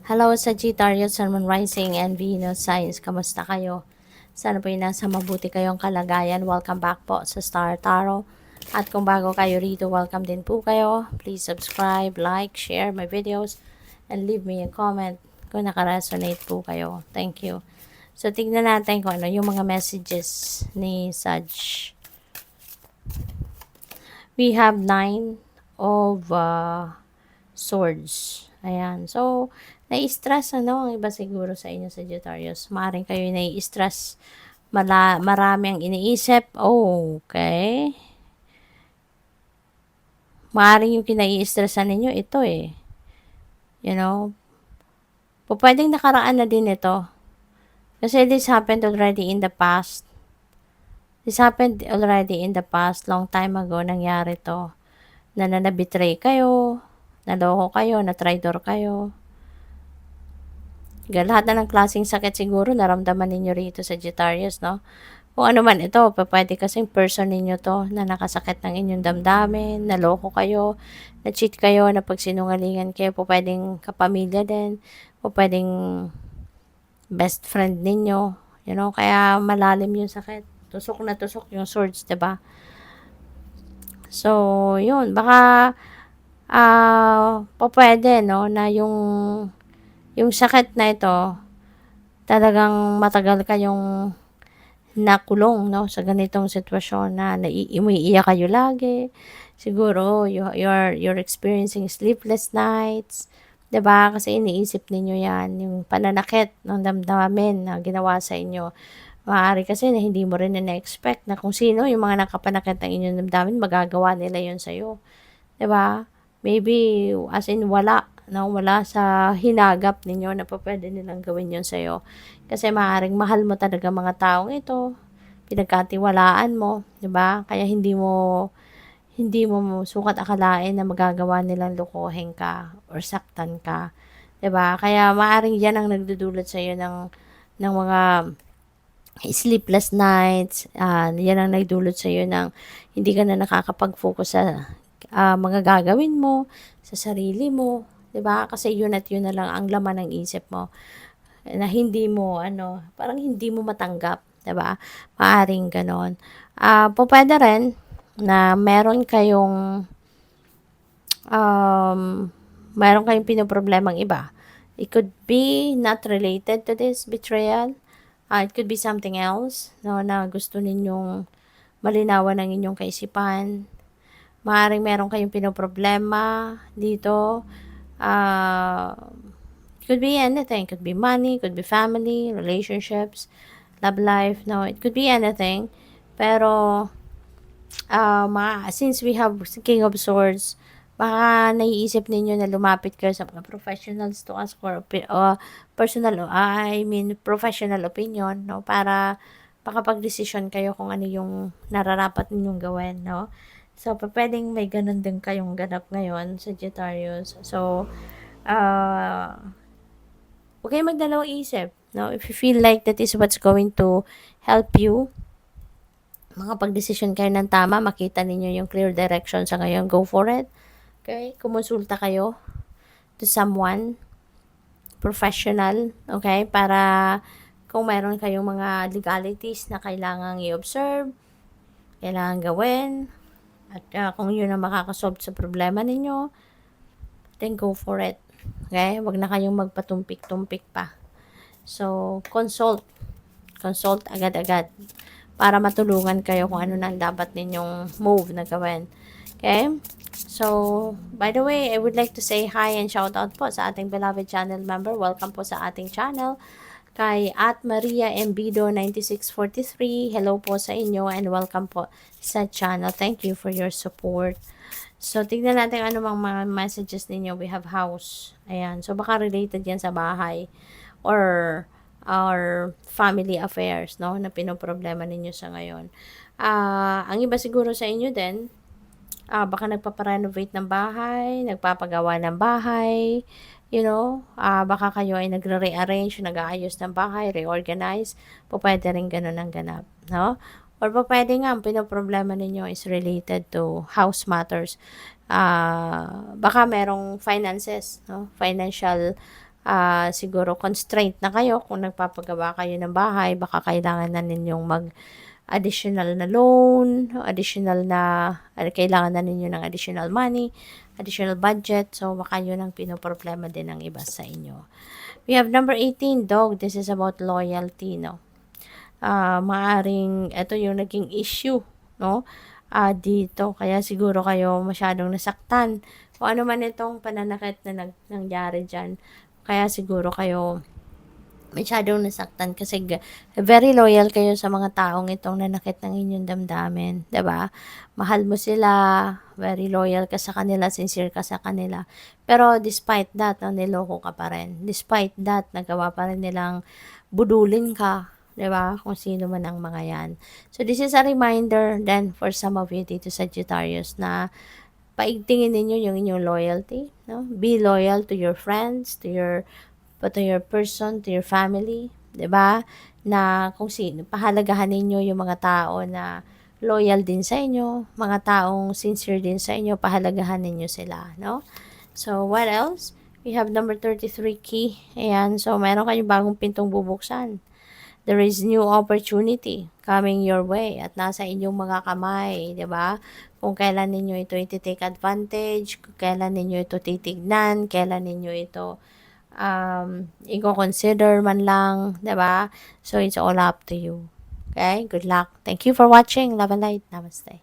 Hello Sagittarius, Sun, Moon, Rising, and Venus Signs. Kamusta kayo? Sana po nasa mabuti kayong kalagayan. Welcome back po sa Star Tarot. At kung bago kayo rito, welcome din po kayo. Please subscribe, like, share my videos, and leave me a comment kung nakaresonate po kayo. Thank you. So, tignan natin kung ano yung mga messages ni Sag. We have 9 of swords. Ayan. So, nai-stress ang iba siguro sa inyo, Sagittarius. Maaaring kayo nai-stress. Marami ang iniisip. Oh, okay. Maaaring yung kinai-stressan ninyo, ito eh. You know, pwedeng nakaraan na din ito. Kasi this happened already in the past. This happened already in the past. Long time ago, nangyari to. Na nabitray kayo, naloko kayo, na-traitor kayo. Lahat na ng klaseng sakit siguro naramdaman ninyo rito sa Sagittarius, no? Kung ano man ito, pwede kasing person ninyo to na nakasakit ng inyong damdamin, naloko kayo, na-cheat kayo, napagsinungalingan kayo, pwedeng kapamilya din, pwedeng best friend ninyo, you know, kaya malalim yung sakit. Tusok na tusok yung swords, 'di ba? So, yun, baka pwede, no, na yung sakit na ito, talagang matagal kayong nakulong, no, sa ganitong sitwasyon na umiiyak kayo lagi. Siguro, you're experiencing sleepless nights, 'di ba? Kasi iniisip ninyo yan, yung pananakit ng damdamin na ginawa sa inyo. Maaari kasi na hindi mo rin na-expect na kung sino yung mga nakapanakit ng inyong damdamin, magagawa nila yun sa'yo. 'Di ba? Maybe, as in, wala sa hinagap ninyo na pwede nilang gawin yun sa'yo. Kasi maaaring mahal mo talaga mga taong ito, pinagkatiwalaan mo, 'di ba? Kaya hindi mo sukat akalain na magagawa nilang lokohin ka or saktan ka, 'di ba? Kaya maaaring yan ang nagdudulot sa iyo ng mga sleepless nights, yan ang nagdulot sa iyo ng hindi ka na nakakapag-focus sa mga gagawin mo, sa sarili mo, 'di ba? Kasi yun at yun na lang ang laman ng isip mo na hindi mo parang hindi mo matanggap, 'di ba? Maaring gano'n. Pupuwede rin na meron kayong pinoproblemang iba. It could be not related to this betrayal. It could be something else, no, na gusto ninyong malinawan ng inyong kaisipan. Maaaring meron kayong pinoproblema dito. It could be anything. It could be money, it could be family, relationships, love life. No, it could be anything. Pero, since we have King of Swords, baka naiisip ninyo na lumapit kayo sa mga professionals to ask for professional opinion, no, para makapag-desisyon kayo kung ano yung nararapat ninyong gawin, no. So, pwedeng may ganun din kayong ganap ngayon, Sagittarius. So, huwag kayong magdalawang isip, no. If you feel like that is what's going to help you, makapag-desisyon kayo ng tama, makita ninyo yung clear direction sa ngayon, go for it. Okay? Kumonsulta kayo to someone professional, okay? Para kung meron kayong mga legalities na kailangang i-observe, kailangan gawin, at kung yun ang makakasolve sa problema ninyo, then go for it. Okay? Huwag na kayong magpatumpik-tumpik pa. So, consult agad-agad para matulungan kayo kung ano na dapat ninyong move na gawin. Okay? So, by the way, I would like to say hi and shout out po sa ating beloved channel member. Welcome po sa ating channel. Kay Maria Embido 9643. Hello po sa inyo and welcome po sa channel. Thank you for your support. So, tignan natin ano mga messages ninyo. We have house. Ayan. So, baka related yan sa bahay or our family affairs, no, na pinoproblema ninyo sa ngayon. Ang iba siguro sa inyo din, baka nagpaparenovate ng bahay, nagpapagawa ng bahay, you know, baka kayo ay nagre-rearrange, nag-aayos ng bahay, reorganize, pwede rin ganun ang ganap, no? Or pwede nga, ang pinoproblema ninyo is related to house matters. Baka merong finances, no? Financial siguro constraint na kayo kung nagpapagawa kayo ng bahay, baka kailangan na ninyong additional na loan, kailangan na ninyo ng additional money, additional budget. So, baka yun ang pinoproblema din ng iba sa inyo. We have number 18, dog. This is about loyalty, no? Maaring ito yung naging issue, no? Dito. Kaya siguro kayo masyadong nasaktan. Kung ano man itong pananakit na nangyari dyan. Kaya siguro kayo masyadong nasaktan kasi very loyal kayo sa mga taong itong nanakit ng inyong damdamin, 'di ba? Mahal mo sila, very loyal ka sa kanila, sincere ka sa kanila. Pero despite that, niloko ka pa rin. Despite that, nagawa pa rin nilang budulin ka, 'di ba? Kung sino man ang mga 'yan. So this is a reminder then for some of you dito sa Sagittarius na paigtingin ninyo yung inyong loyalty, no? Be loyal to your friends, to your person, to your family, 'di ba? Na kung sino, pahalagahan ninyo yung mga tao na loyal din sa inyo, mga taong sincere din sa inyo, pahalagahan ninyo sila, no? So, what else? We have number 33 key. Ayan, so meron kayong bagong pintong bubuksan. There is new opportunity coming your way at nasa inyong mga kamay, 'di ba? Kung kailan ninyo ito i-take advantage, kung kailan ninyo ito titignan, kailan ninyo ito i-consider man lang, 'di ba? So it's all up to you. Okay? Good luck. Thank you for watching. Love and light. Namaste.